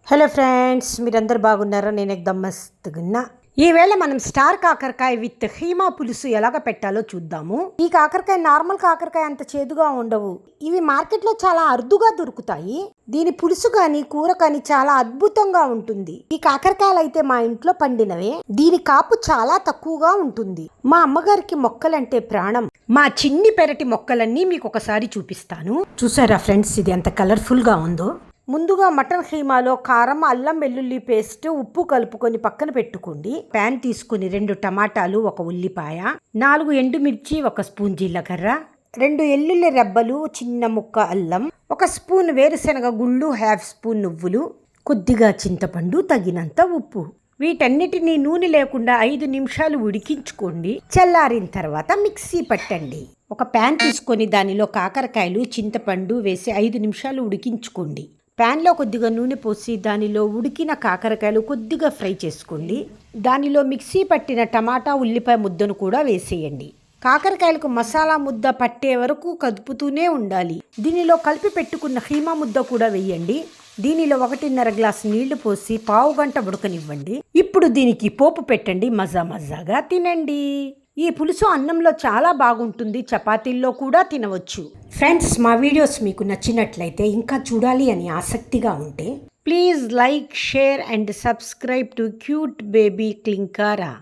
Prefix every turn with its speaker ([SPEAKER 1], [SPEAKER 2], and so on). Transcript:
[SPEAKER 1] Hello friends, మీరందరు బాగున్నారా? నేను ఎక్దమ్ మస్తుగున్నా. ఈవేళ మనం స్టార్ కాకరకాయ విత్ హీమా పులుసు ఎలాగ పెట్టాలో చూద్దాము. ఈ కాకరకాయ నార్మల్ కాకరకాయ అంత చేదుగా ఉండవు. ఇవి మార్కెట్లో చాలా అరుదుగా దొరుకుతాయి. దీని పులుసు కానీ కూర కానీ చాలా అద్భుతంగా ఉంటుంది. ఈ కాకరకాయలు అయితే మా ఇంట్లో పండినవే. దీని కాపు చాలా తక్కువగా ఉంటుంది. మా అమ్మగారికి మొక్కలంటే ప్రాణం. మా చిన్ని పెరటి మొక్కలన్నీ మీకు ఒకసారి చూపిస్తాను. చూసారా ఫ్రెండ్స్, ఇది ఎంత కలర్ఫుల్ గా ఉందో. ముందుగా మటన్ ఖీమాలో కారం, అల్లం వెల్లుల్లి పేస్ట్, ఉప్పు కలుపుకొని పక్కన పెట్టుకోండి. ప్యాన్ తీసుకుని 2 టమాటాలు, 1 ఉల్లిపాయ, 4 ఎండుమిర్చి, 1 స్పూన్ జీలకర్ర, 2 ఎల్లుల్లి రెబ్బలు, చిన్న ముక్క అల్లం, 1 స్పూన్ వేరుశనగ గుళ్ళు, 1/2 స్పూన్ నువ్వులు, కొద్దిగా చింతపండు, తగినంత ఉప్పు. వీటన్నిటినీ నూనె లేకుండా 5 నిమిషాలు ఉడికించుకోండి. చల్లారిన తర్వాత మిక్సీ పట్టండి. ఒక ప్యాన్ తీసుకొని దానిలో కాకరకాయలు, చింతపండు వేసి 5 నిమిషాలు ఉడికించుకోండి. ప్యాన్లో కొద్దిగా నూనె పోసి దానిలో ఉడికిన కాకరకాయలు కొద్దిగా ఫ్రై చేసుకోండి. దానిలో మిక్సీ పట్టిన టమాటా, ఉల్లిపాయ ముద్దను కూడా వేసేయండి. కాకరకాయలకు మసాలా ముద్ద పట్టే వరకు కదుపుతూనే ఉండాలి. దీనిలో కలిపి పెట్టుకున్న హీమా ముద్ద కూడా వేయండి. దీనిలో 1.5 గ్లాసు నీళ్లు పోసి 1/2 గంట ఉడకనివ్వండి. ఇప్పుడు దీనికి పోపు పెట్టండి. మజాగా తినండి. ఈ పులుసు అన్నంలో చాలా బాగుంటుంది. చపాతీల్లో కూడా తినవచ్చు. ఫ్రెండ్స్, మా వీడియోస్ మీకు నచ్చినట్లయితే, ఇంకా చూడాలి అని ఆసక్తిగా ఉంటే please like, share and subscribe to cute baby Klin Kaara.